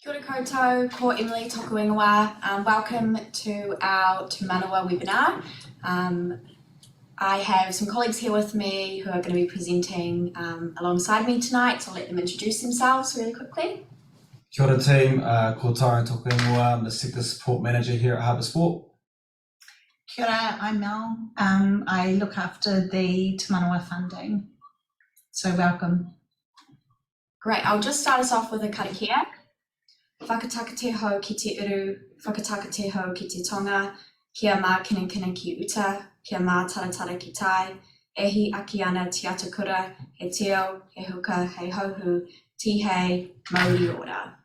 Kia ora koutou, ko Emily tōku ingoa. Welcome to our Manawa webinar. I have some colleagues here with me who are going to be presenting alongside me tonight, so I'll let them introduce themselves really quickly. Kia ora team, ko Tara tōku ingoa. I'm the Sector Support Manager here at Harbour Sport. Kia ora, I'm Mel. I look after the Te Manawa funding, so welcome. Great, I'll just start us off with a karakia. Whakatakateho ki te uru, whakatakateho ki te tonga, kia mā kina ki uta, kia mā taratara ki tai, ehi aki ana te atakura, he teo, he huka, he hohu, tihei, mauri ora.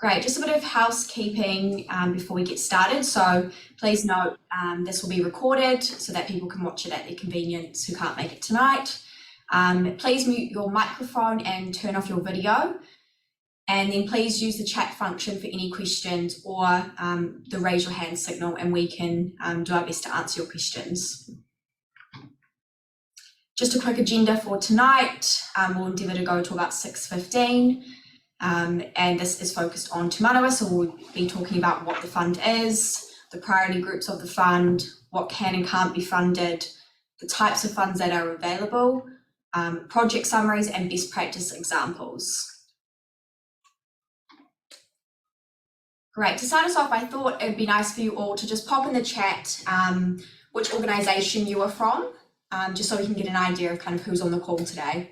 Great, just a bit of housekeeping before we get started. So please note this will be recorded so that people can watch it at their convenience who can't make it tonight. Please mute your microphone and turn off your video. And then please use the chat function for any questions or the raise your hand signal, and we can do our best to answer your questions. Just a quick agenda for tonight. We'll endeavour to go to about 6:15, and this is focused on Te Manawa, so we'll be talking about what the fund is, the priority groups of the fund, what can and can't be funded, the types of funds that are available, project summaries and best practice examples. Great, to start us off, I thought it'd be nice for you all to just pop in the chat which organisation you are from, just so we can get an idea of kind of who's on the call today.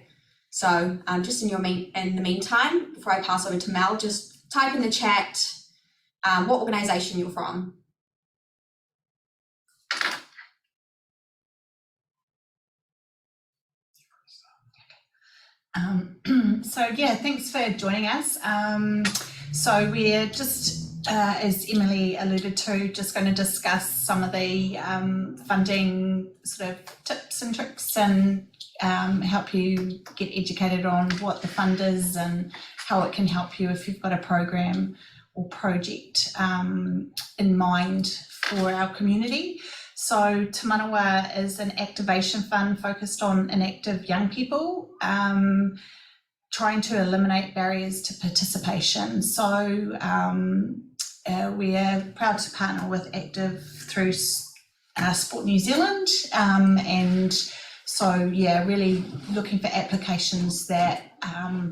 So just in the meantime, before I pass over to Mel, just type in the chat what organisation you're from. So yeah, thanks for joining us. So we're just, as Emily alluded to, just going to discuss some of the funding sort of tips and tricks and help you get educated on what the fund is and how it can help you if you've got a program or project in mind for our community. So Te Manawa is an activation fund focused on inactive young people, trying to eliminate barriers to participation. So we are proud to partner with Active through Sport New Zealand, and so yeah, really looking for applications that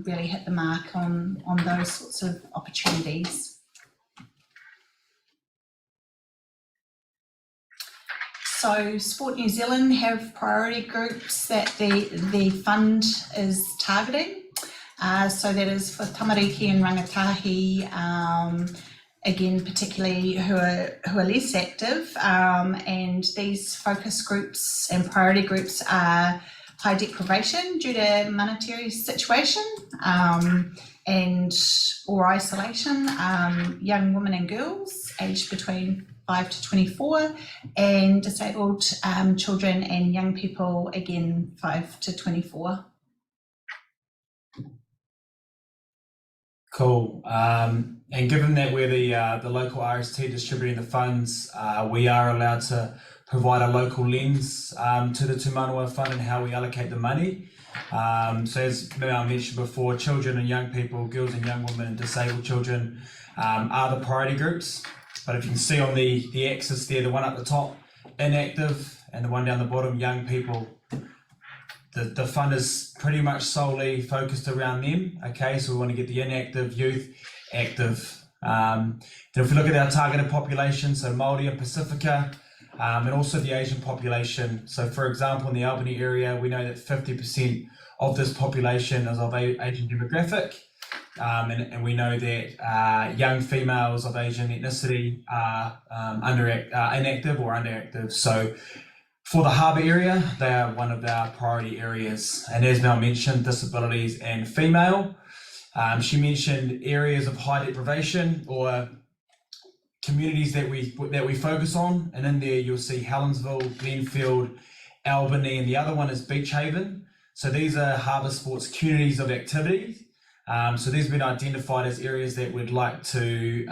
really hit the mark on those sorts of opportunities. So Sport New Zealand have priority groups that the fund is targeting. So that is for tamariki and rangatahi, again, particularly who are less active. And these focus groups and priority groups are high deprivation due to monetary situation and or isolation, young women and girls aged between 5 to 24, and disabled children and young people, again, 5 to 24. Cool. And given that we're the local RST distributing the funds, we are allowed to provide a local lens to the Te Manawa fund and how we allocate the money. So as I mentioned before, children and young people, girls and young women and disabled children are the priority groups. But if you can see on the axis there, the one at the top, inactive, and the one down the bottom, young people, the fund is pretty much solely focused around them. Okay, so we want to get the inactive youth active. Then if we look at our targeted population, so Māori and Pacifica, and also the Asian population. So for example, in the Albany area, we know that 50% of this population is of Asian demographic. And we know that young females of Asian ethnicity are inactive or underactive. So for the harbour area, they are one of our priority areas. And as Mel mentioned, disabilities and female. She mentioned areas of high deprivation or communities that we focus on. And in there you'll see Helensville, Glenfield, Albany, and the other one is Beach Haven. So these are Harbour Sports communities of activity. So these have been identified as areas that we'd like to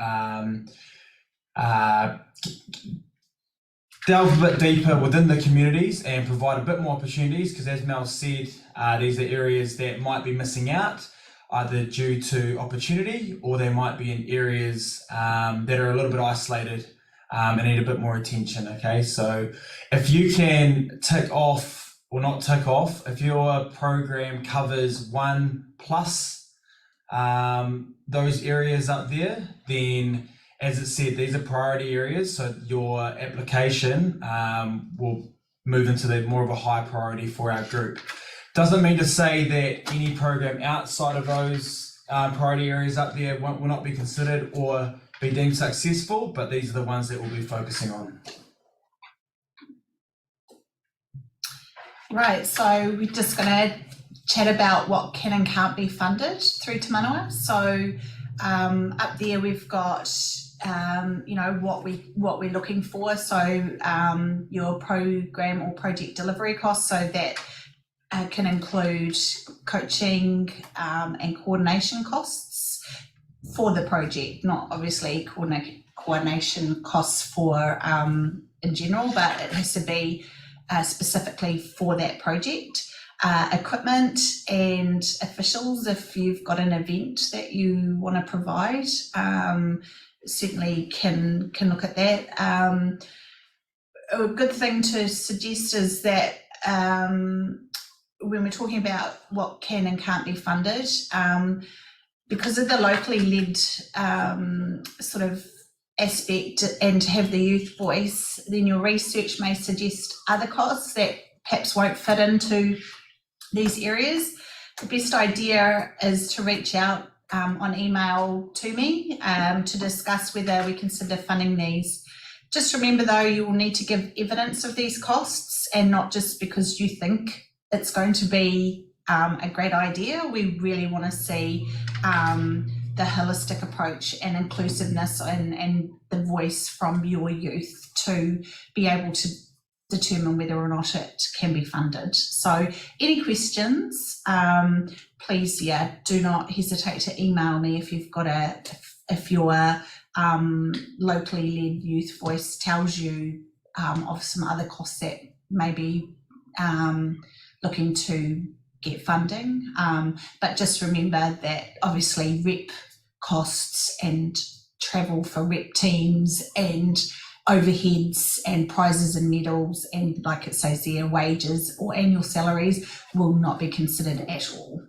delve a bit deeper within the communities and provide a bit more opportunities, because as Mel said, these are areas that might be missing out either due to opportunity, or they might be in areas that are a little bit isolated and need a bit more attention. Okay, so if you can tick off, or not tick off, if your program covers 1+ those areas up there, then as it said, these are priority areas, so your application will move into the more of a high priority for our group. Doesn't mean to say that any program outside of those priority areas up there will not be considered or be deemed successful, but these are the ones that we'll be focusing on. Right, so we're just going to chat about what can and can't be funded through Te Manawa. So up there we've got what we're looking for. So your program or project delivery costs, so that can include coaching and coordination costs for the project, not obviously coordination costs for in general, but it has to be specifically for that project. Equipment and officials, if you've got an event that you want to provide, certainly can look at that. A good thing to suggest is that when we're talking about what can and can't be funded, because of the locally led sort of aspect and to have the youth voice, then your research may suggest other costs that perhaps won't fit into these areas. The best idea is to reach out on email to me to discuss whether we consider funding these. Just remember though, you will need to give evidence of these costs, and not just because you think it's going to be a great idea. We really want to see the holistic approach and inclusiveness and the voice from your youth to be able to determine whether or not it can be funded. So any questions, please, do not hesitate to email me if you've got if your locally led youth voice tells you of some other costs that may be looking to get funding. But just remember that obviously rep costs and travel for rep teams and overheads and prizes and medals and, like it says there, wages or annual salaries will not be considered at all.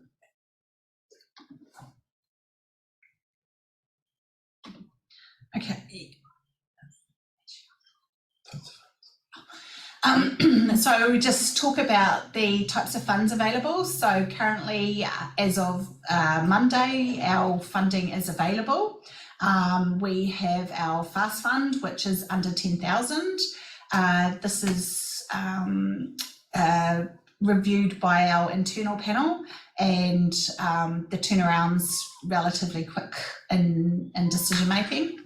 Okay. So we just talk about the types of funds available. So currently, as of Monday, our funding is available. We have our Fast Fund, which is under 10,000. This is reviewed by our internal panel, and the turnaround's relatively quick in decision making.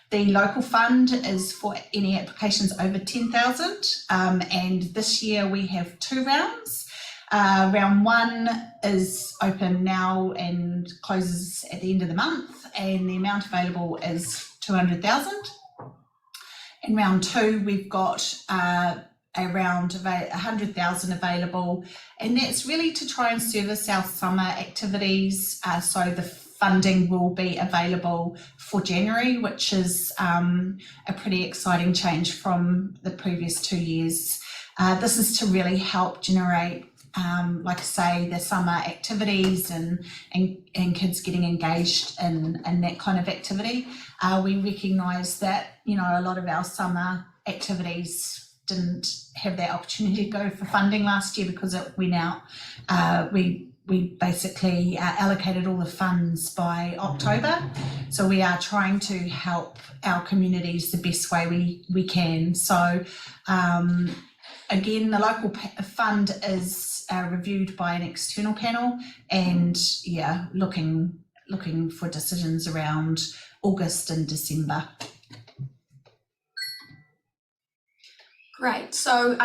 The local fund is for any applications over 10,000, and this year we have 2 rounds. Round 1 is open now and closes at the end of the month, and the amount available is 200,000. In round 2, we've got around 100,000 available, and that's really to try and service our summer activities. So the funding will be available for January, which is a pretty exciting change from the previous 2 years. This is to really help generate, like I say, the summer activities and kids getting engaged in that kind of activity. We recognise that, a lot of our summer activities didn't have that opportunity to go for funding last year because it went out. We basically allocated all the funds by October. So we are trying to help our communities the best way we can. So again, the local fund is reviewed by an external panel, and looking for decisions around August and December. Great. So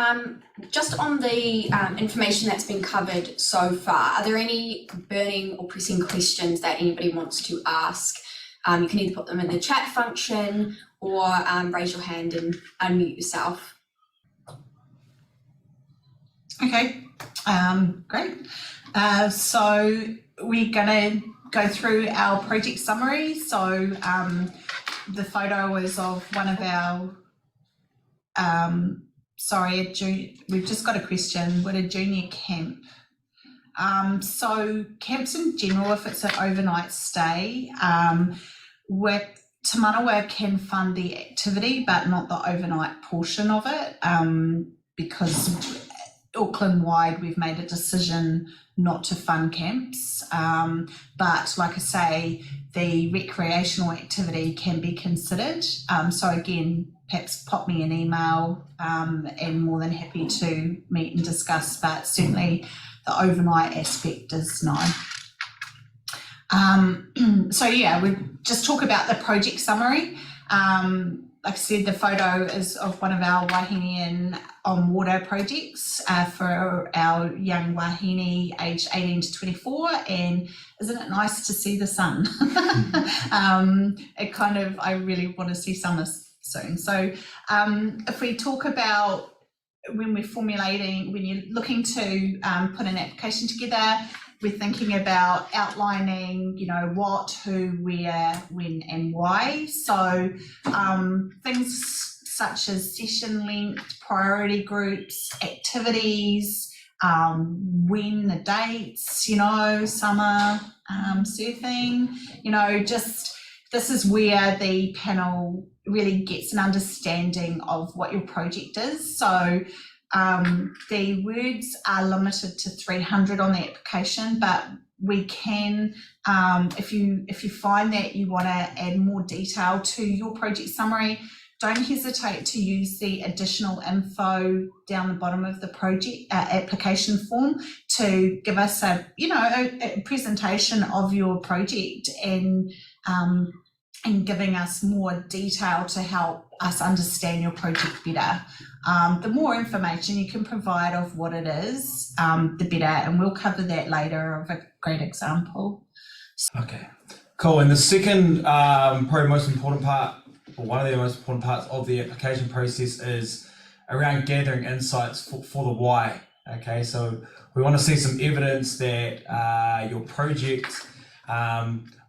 just on the information that's been covered so far, are there any burning or pressing questions that anybody wants to ask? You can either put them in the chat function or raise your hand and unmute yourself. Okay. Great. So we're going to go through our project summary. So the photo is of one of our, we've just got a question. What a junior camp. So camps in general, if it's an overnight stay, Te Manawa can fund the activity, but not the overnight portion of it, because Auckland-wide we've made a decision not to fund camps. But like I say, the recreational activity can be considered. So again, perhaps pop me an email, and more than happy to meet and discuss, but certainly the overnight aspect is no. So yeah, we just talk about the project summary. Like I said, the photo is of one of our wahine and on water projects for our young wahine aged 18 to 24, and isn't it nice to see the sun? I really want to see summer soon. So if we talk about when you're looking to put an application together, we're thinking about outlining, what, who, where, when, and why. So things such as session length, priority groups, activities, when, the dates, summer, surfing, this is where the panel really gets an understanding of what your project is. So the words are limited to 300 on the application, but we can, if you find that you want to add more detail to your project summary, don't hesitate to use the additional info down the bottom of the project application form to give us a presentation of your project and giving us more detail to help us understand your project better. The more information you can provide of what it is, the better, and we'll cover that later of a great example. Okay, cool. And the second, probably most important part, or one of the most important parts of the application process, is around gathering insights for the why. Okay, so we want to see some evidence that your project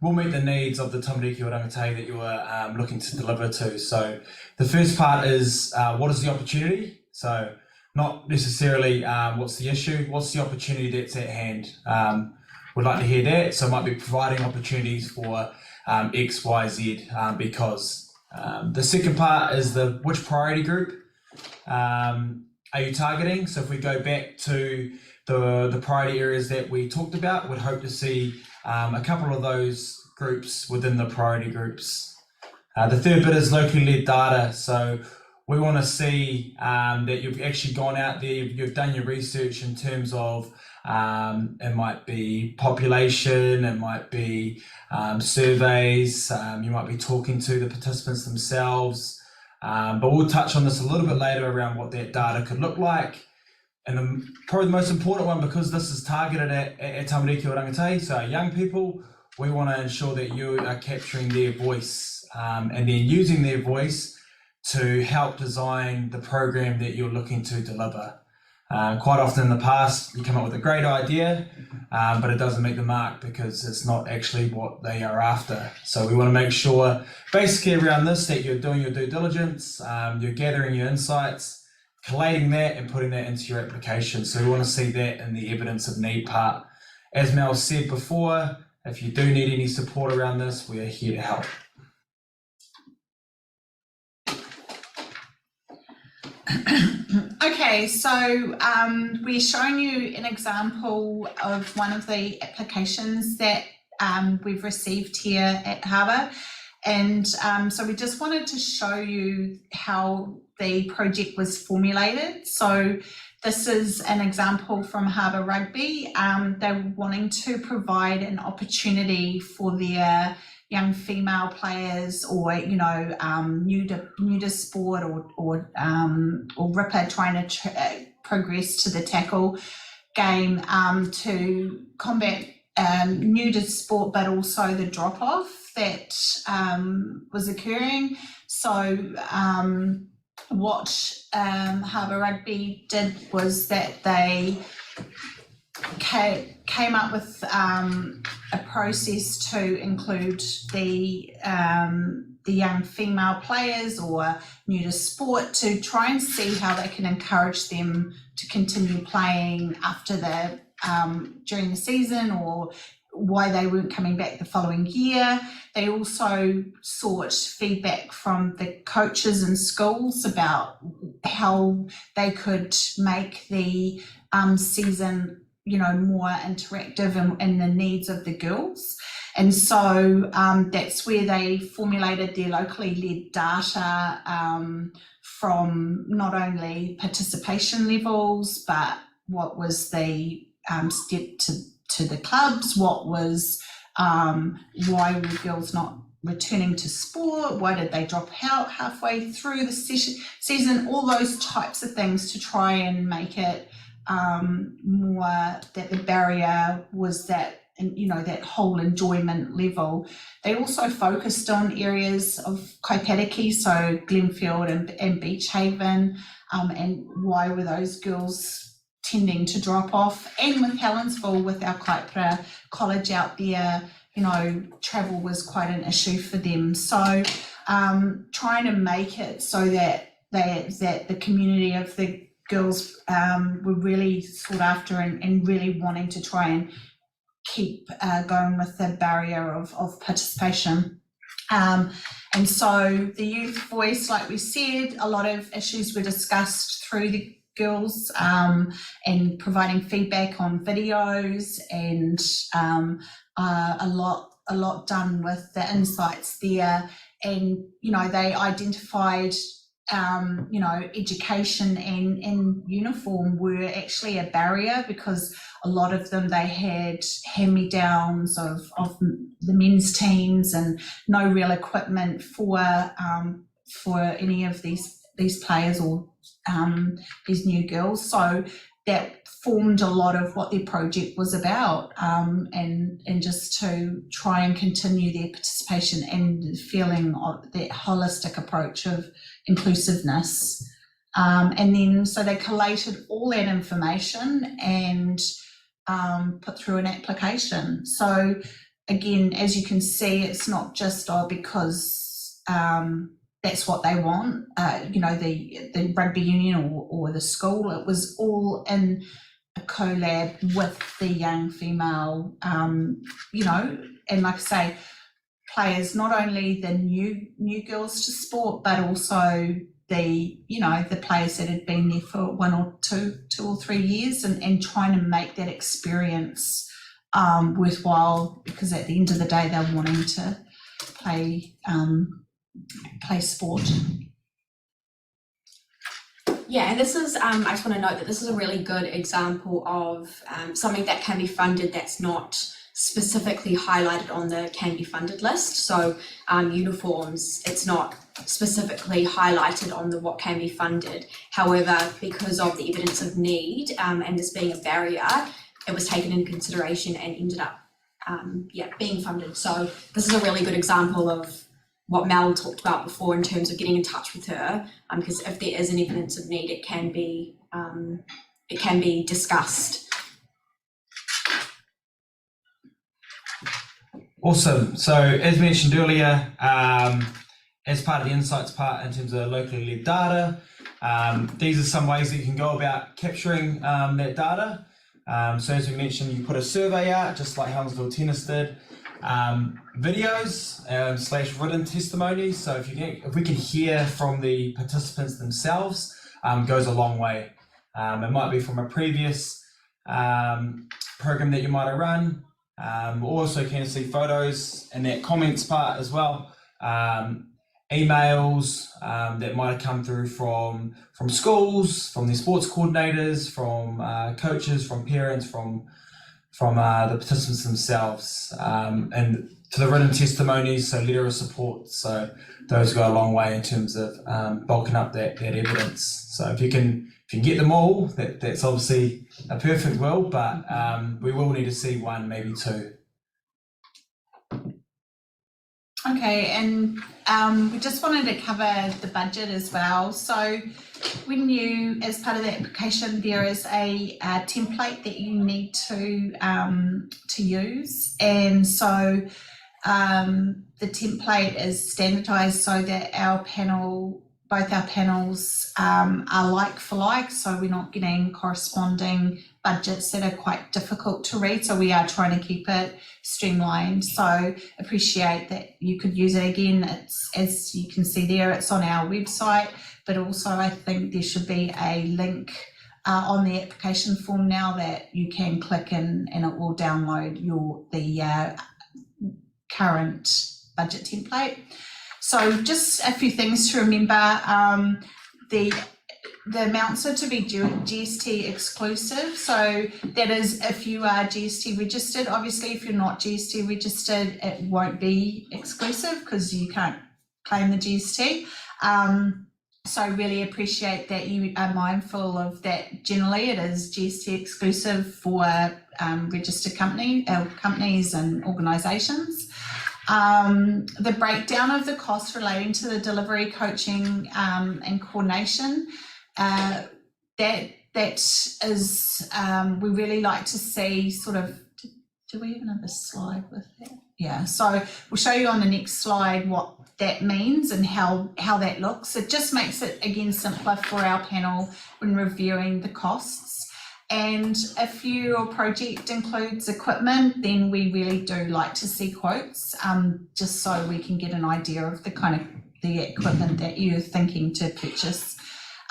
will meet the needs of the tamariki o rangatahi that you are looking to deliver to. So the first part is what is the opportunity? So not necessarily what's the issue, what's the opportunity that's at hand? We'd like to hear that. So it might be providing opportunities for X, Y, Z, because the second part is which priority group are you targeting? So if we go back to the priority areas that we talked about, we'd hope to see a couple of those groups within the priority groups. The third bit is locally led data. So we want to see that you've actually gone out there, you've done your research in terms of it might be population, it might be surveys, you might be talking to the participants themselves, but we'll touch on this a little bit later around what that data could look like. And probably the most important one, because this is targeted at tamariki o rangatahi, so young people, we want to ensure that you are capturing their voice and then using their voice to help design the program that you're looking to deliver. Quite often in the past, you come up with a great idea, but it doesn't meet the mark because it's not actually what they are after. So we want to make sure, basically around this, that you're doing your due diligence, you're gathering your insights, collating that and putting that into your application. So we want to see that in the evidence of need part. As Mel said before, if you do need any support around this, we are here to help. Okay, so we're showing you an example of one of the applications that we've received here at Harbour, and so we just wanted to show you how the project was formulated. So this is an example from Harbour Rugby. They're wanting to provide an opportunity for their young female players, or new to sport, or ripper trying to progress to the tackle game, to combat new to sport, but also the drop off that was occurring. So what Harbour Rugby did was that they came up with a process to include the young female players or new to sport to try and see how they can encourage them to continue playing after during the season, or why they weren't coming back the following year. They also sought feedback from the coaches in schools about how they could make the season, more interactive and the needs of the girls. And so that's where they formulated their locally led data from not only participation levels, but what was the step to the clubs, what was why were girls not returning to sport, why did they drop out halfway through the season, all those types of things to try and make it more that the barrier was that, that whole enjoyment level. They also focused on areas of Kaipatiki, so Glenfield and Beach Haven, and why were those girls tending to drop off. And with Helensville, with our Kaipara College out there, travel was quite an issue for them. So trying to make it so that the community of the girls were really sought after and really wanting to try and keep going with the barrier of participation. And so the youth voice, like we said, a lot of issues were discussed through the girls and providing feedback on videos, and a lot done with the insights there. And they identified education and uniform were actually a barrier, because a lot of them, they had hand-me-downs of the men's teams and no real equipment for any of these players or these new girls. So that formed a lot of what their project was about, and just to try and continue their participation and feeling of that holistic approach of inclusiveness. And then so they collated all that information and put through an application. So again, as you can see, it's not just because that's what they want, the rugby union or the school. It was all in a collab with the young female, and like I say, players, not only the new girls to sport, but also the players that had been there for 1 or 2 or 3 years, and trying to make that experience worthwhile, because at the end of the day, they're wanting to play sport. Yeah, and this is, I just want to note that this is a really good example of something that can be funded that's not specifically highlighted on the can be funded list. So uniforms, it's not specifically highlighted on the what can be funded. However, because of the evidence of need and this being a barrier, it was taken into consideration and ended up being funded. So this is a really good example of what Mel talked about before in terms of getting in touch with her, because if there is an evidence of need, it can be discussed. Awesome. So as mentioned earlier, as part of the insights part in terms of locally led data, these are some ways that you can go about capturing that data. So as we mentioned, you put a survey out, just like Helensville Tennis did. Videos / written testimonies. So if we can hear from the participants themselves, goes a long way. It might be from a previous program that you might have run. Also can see photos and that comments part as well. Emails that might have come through from schools, from their sports coordinators, from coaches, from parents, from the participants themselves, and to the written testimonies, so letter of support. So those go a long way in terms of bulking up that evidence. So if you can get them all, that's obviously a perfect world, but we will need to see 1, maybe 2. Okay, and we just wanted to cover the budget as well. So when you, as part of the application, there is a template that you need to use, and so the template is standardised so that both our panels are like for like, so we're not getting corresponding budgets that are quite difficult to read. So we are trying to keep it streamlined. So appreciate that you could use it again. It's, as you can see there, it's on our website, but also I think there should be a link on the application form now that you can click and it will download the current budget template. So just a few things to remember. The amounts are to be GST exclusive. So that is if you are GST registered. Obviously, if you're not GST registered, it won't be exclusive because you can't claim the GST. So really appreciate that you are mindful of that. Generally, it is GST exclusive for registered companies and organisations. The breakdown of the costs relating to the delivery, coaching and coordination, that is, we really like to see sort of, do we have another slide with that? Yeah, so we'll show you on the next slide what that means and how that looks. It just makes it, again, simpler for our panel when reviewing the costs. And if your project includes equipment, then we really do like to see quotes, just so we can get an idea of the kind of the equipment that you're thinking to purchase.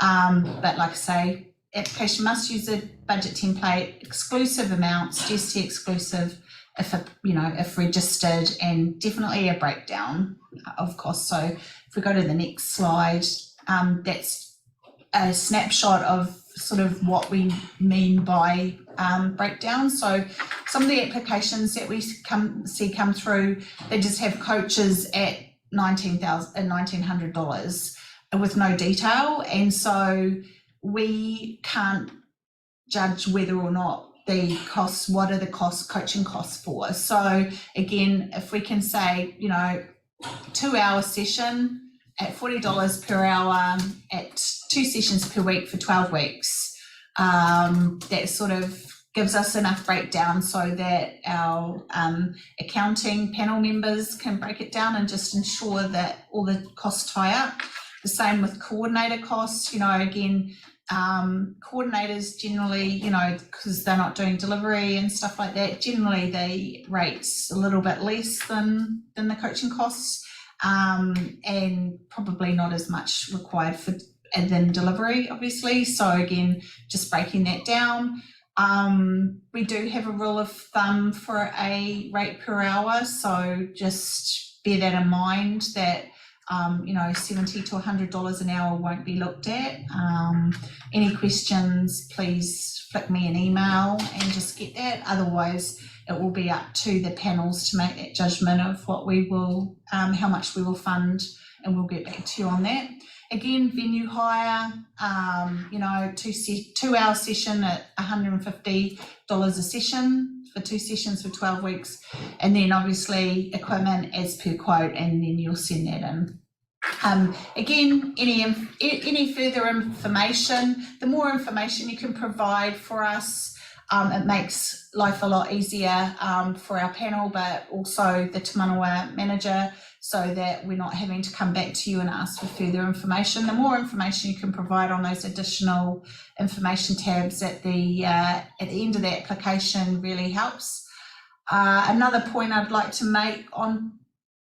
But like I say, application must use a budget template, exclusive amounts, GST exclusive, if registered, and definitely a breakdown of costs. So if we go to the next slide, that's a snapshot of sort of what we mean by breakdown. So some of the applications that we see come through, they just have coaches at $1,900 with no detail, and so we can't judge whether or not the costs, what are the coaching costs for. So again, if we can say, 2-hour session at $40 per hour at 2 sessions per week for 12 weeks, that sort of gives us enough breakdown so that our accounting panel members can break it down and just ensure that all the costs tie up. The same with coordinator costs, again, coordinators generally, because they're not doing delivery and stuff like that, generally the rates a little bit less than the coaching costs, and probably not as much required than delivery, obviously. So again, just breaking that down. We do have a rule of thumb for a rate per hour, so just bear that in mind that $70 to $100 an hour won't be looked at. Any questions, please flick me an email and just get that. Otherwise, it will be up to the panels to make that judgment of what we will, how much we will fund, and we'll get back to you on that. Again, venue hire, 2-hour session at $150 a session for 2 sessions for 12 weeks. And then obviously equipment as per quote, and then you'll send that in. Again, any further information, the more information you can provide for us, it makes life a lot easier for our panel, but also the Te Manawa manager, so that we're not having to come back to you and ask for further information. The more information you can provide on those additional information tabs at the end of the application really helps. Another point I'd like to make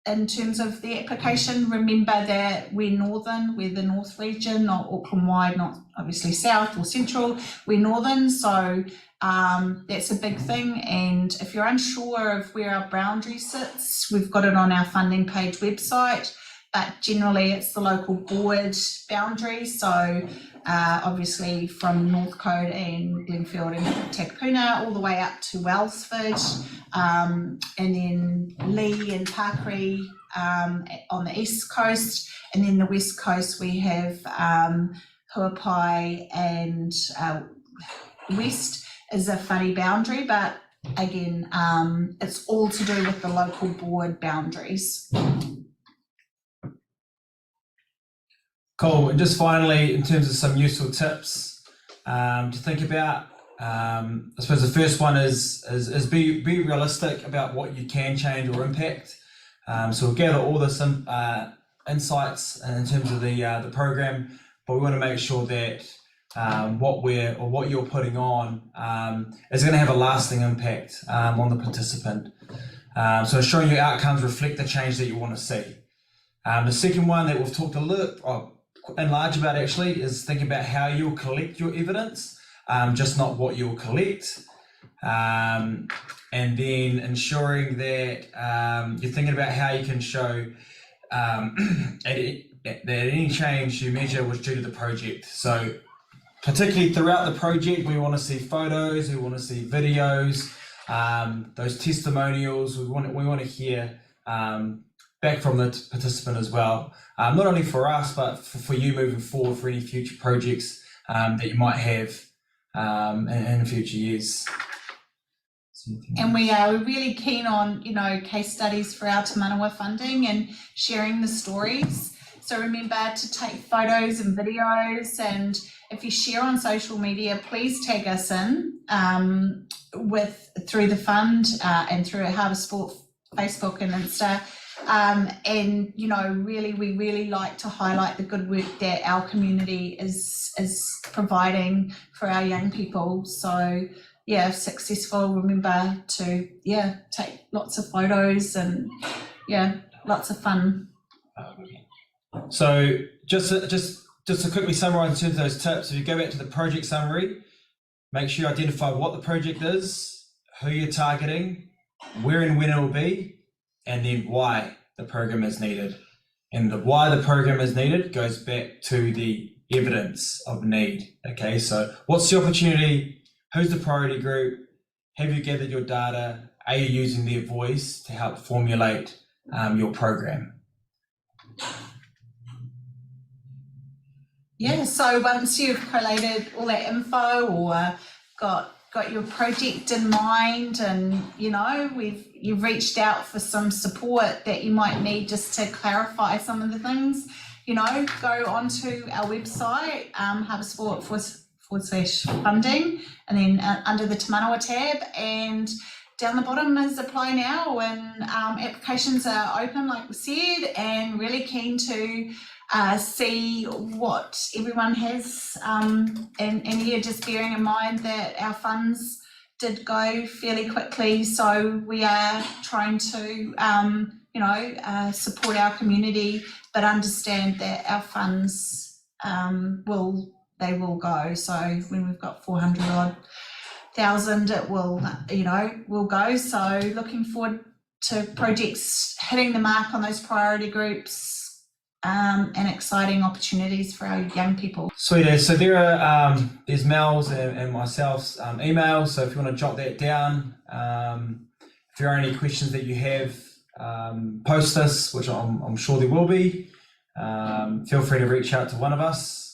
in terms of the application, remember that we're the North region, not Auckland wide, not obviously South or Central, we're Northern, so that's a big thing. And if you're unsure of where our boundary sits, we've got it on our funding page website, but generally it's the local board boundary. So obviously from Northcote and Glenfield and Takapuna all the way up to Wellsford, and then Lee and Parkree on the east coast, and then the west coast we have Huapai and west is a whare boundary, but again, it's all to do with the local board boundaries. Cool. And just finally, in terms of some useful tips to think about, I suppose the first one is be realistic about what you can change or impact. So we'll gather all this insights in terms of the program, but we want to make sure that what you're putting on is going to have a lasting impact on the participant. So ensuring your outcomes reflect the change that you want to see. The second one that we've talked a little large about actually is thinking about how you'll collect your evidence, just not what you'll collect. And then ensuring that you're thinking about how you can show that any change you measure was due to the project. So particularly throughout the project, we want to see photos, we want to see videos, those testimonials. We want to hear back from the participant as well, not only for us, but for you moving forward for any future projects that you might have in future years. And we are really keen on, case studies for our Te Manawa funding and sharing the stories. So remember to take photos and videos, and if you share on social media, please tag us in through the fund and through Harbour Sport Facebook and Insta. And really, we really like to highlight the good work that our community is providing for our young people. So yeah, if successful, remember to take lots of photos and lots of fun. So just to quickly summarize in terms of those tips, if you go back to the project summary, make sure you identify what the project is, who you're targeting, where and when it will be, and then why the program is needed. And the why the program is needed goes back to the evidence of need. Okay, so what's the opportunity? Who's the priority group? Have you gathered your data? Are you using their voice to help formulate your program? Yeah, so once you've collated all that info or got your project in mind, and you've reached out for some support that you might need just to clarify some of the things, go onto our website, Harbour Sport /funding, and then under the Te Manawa tab, and down the bottom is apply now, and applications are open like we said, and really keen to see what everyone has, and just bearing in mind that our funds did go fairly quickly, so we are trying to support our community, but understand that our funds will go. So when we've got 400,000, it will go. So looking forward to projects hitting the mark on those priority groups, and exciting opportunities for our young people. Sweet. So there are there's Mel's and myself's emails. So if you want to jot that down, if there are any questions that you have, post this, which I'm sure there will be. Feel free to reach out to one of us.